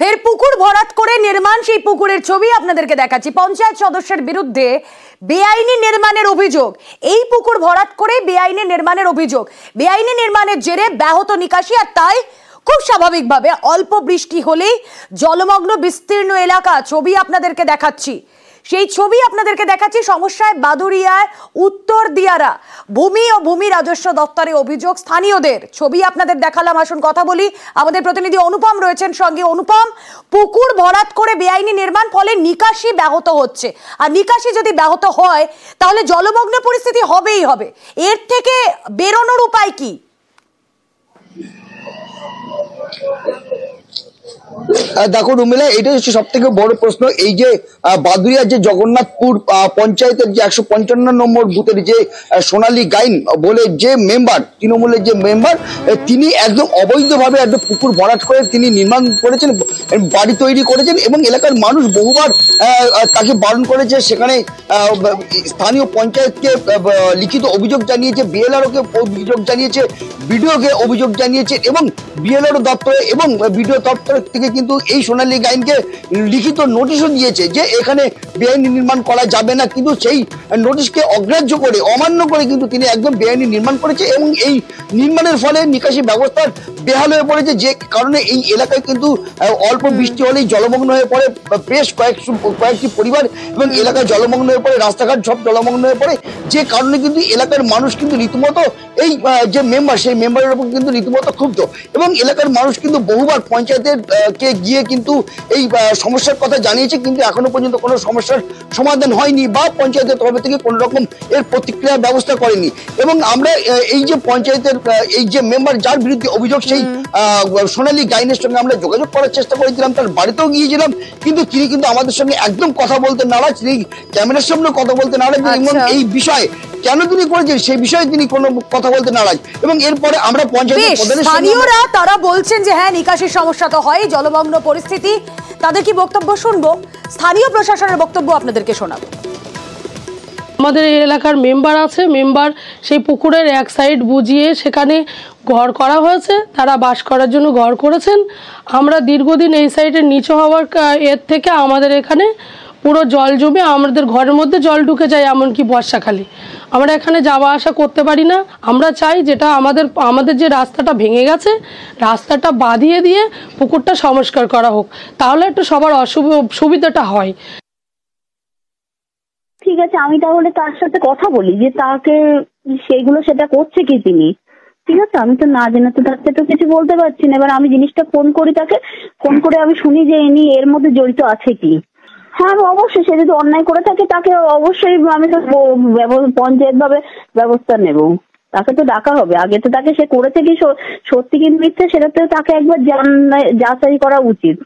ফের পুকুর ভরাট করে নির্মাণ, সেই পুকুরের ছবি আপনাদেরকে দেখাচ্ছি। পঞ্চায়েত সদস্যের বিরুদ্ধে বেআইনি নির্মাণের অভিযোগ। এই পুকুর ভরাট করে বেআইনি নির্মাণের অভিযোগ। বেআইনি নির্মাণের জেরে ব্যাহত নিকাশি, আর তাই খুব স্বাভাবিকভাবে অল্প বৃষ্টি হলেই জলমগ্ন বিস্তীর্ণ এলাকা। ছবি আপনাদেরকে দেখাচ্ছি, সেই ছবি আপনাদেরকে দেখাচ্ছি। সমস্যায় বাদুড়িয়ায় উত্তর দিয়ারা। ভূমি ও ভূমি রাজস্ব দপ্তরে অভিযোগ স্থানীয়দের। ছবি আপনাদের দেখালাম, আসুন কথা বলি। আমাদের প্রতিনিধি অনুপম রয়েছেন সঙ্গে। অনুপম, পুকুর ভরাট করে বেআইনি নির্মাণ, ফলে নিকাশি ব্যাহত হচ্ছে, আর নিকাশি যদি ব্যাহত হয় তাহলে জলমগ্ন পরিস্থিতি হবেই হবে। এর থেকে বেরোনোর উপায় কি? দেখো রুমিলা, এটা হচ্ছে সব থেকে বড় প্রশ্ন। এই যে বাদুড়িয়ার যে জগন্নাথপুর পঞ্চায়েতের যে 155 নম্বর বুথের যে সোনালী গাইন বলে যে মেম্বার, তৃণমূলের যে মেম্বার, তিনি একদম অবৈধভাবে একদম পুকুর ভরাট করে তিনি নির্মাণ করেছেন, বাড়ি তৈরি করেছেন, এবং এলাকার মানুষ বহুবার তাকে বারণ করেছে। সেখানে স্থানীয় পঞ্চায়েতকে লিখিত অভিযোগ জানিয়েছে, বিএলআরওকে অভিযোগ জানিয়েছে, বিডিওকে অভিযোগ জানিয়েছে, এবং বিএলআরও দপ্তরে এবং বিডিও দপ্তর থেকে কিন্তু এই সোনালী গাইনকে লিখিত নোটিশও দিয়েছে যে এখানে বেআইনি নির্মাণ করা যাবে না। কিন্তু সেই নোটিশকে অগ্রাহ্য করে, অমান্য করে কিন্তু তিনি একদম বেআইনি নির্মাণ করেছে, এবং এই নির্মাণের ফলে নিকাশি ব্যবস্থার বেহাল হয়ে পড়েছে। যে কারণে এই এলাকায় কিন্তু অল্প বৃষ্টি হলেই জলমগ্ন হয়ে পড়ে বেশ কয়েকটি পরিবার, এবং এলাকায় জলমগ্ন হয়ে পড়ে, রাস্তাঘাট সব জলমগ্ন হয়ে পড়ে। যে কারণে কিন্তু এলাকার মানুষ কিন্তু রীতিমতো এই যে মেম্বার, সেই মেম্বারের উপর কিন্তু রীতিমতো ক্ষুব্ধ, এবং এলাকার মানুষ কিন্তু বহুবার পঞ্চায়েতের কে গিয়ে কিন্তু এই সমস্যার কথা জানিয়েছে, কিন্তু এখনো পর্যন্ত কোনো সমস্যার সমাধান হয়নি, বা পঞ্চায়েতের তরফ থেকে কোনো রকম এর প্রতিক্রিয়া ব্যবস্থা করেনি। এবং আমরা এই যে পঞ্চায়েতের এই যে মেম্বার যার বিরুদ্ধে অভিযোগ, সেই সোনালী গাইনের সঙ্গে আমরা যোগাযোগ করার চেষ্টা করেছিলাম, তার বাড়িতেও গিয়েছিলাম, কিন্তু তিনি কিন্তু আমাদের সঙ্গে একদম কথা বলতে নারাজ, তিনি ক্যামেরার সামনে কথা বলতে নারাজ, এবং এই বিষয়ে কেন তিনি করেছেন সেই বিষয়ে তিনি কোনো কথা বলতে নারাজ। এবং এরপরে আমরা স্থানীয়রা তারা বলছেন যে হ্যাঁ, নিকাশির সমস্যা তো হয়, জলমগ্ন পরিস্থিতি। তাদের কি বক্তব্য শুনবো? স্থানীয় প্রশাসনের বক্তব্য আপনাদেরকে শোনাবো। আমাদের এই এলাকার মেম্বার আছে, মেম্বার সেই পুকুরের এক সাইড বুঝিয়ে সেখানে ঘর করা হয়েছে, তারা বাস করার জন্য ঘর করেছেন। আমরা দীর্ঘদিন এই সাইডের নিচু হওয়ার এর থেকে আমাদের এখানে পুরো জল জমে আমাদের ঘরের মধ্যে জল ঢুকে যায়, এমনকি বর্ষাকালে আমরা এখানে যাওয়া আসা করতে পারি না। আমরা চাই যেটা আমাদের যে রাস্তাটা ভেঙে গেছে, রাস্তাটা বাঁধিয়ে দিয়ে পুকুরটা সংস্কার করা হোক, তাহলে একটু সবার সুবিধাটা হয়। ঠিক আছে, আমি তাহলে তার সাথে কথা বলি যে তাকে সেটা করছে কি তিনি। ঠিক আছে, আমি তো না জেনে তো তার তো কিছু বলতে পারছি না। এবার আমি জিনিসটা ফোন করি, তাকে ফোন করে আমি শুনি যে ইনি এর মধ্যে জড়িত আছে কি। হ্যাঁ, অবশ্যই সে যদি অন্যায় করে থাকে তাকে অবশ্যই আমি তো পঞ্চায়েত ভাবে ব্যবস্থা নেব। তাকে তো ডাকা হবে, আগে তো তাকে সে করেছে কি সত্যি কি মিথ্যে সেটা তো তাকে একবার যাচাই করা উচিত।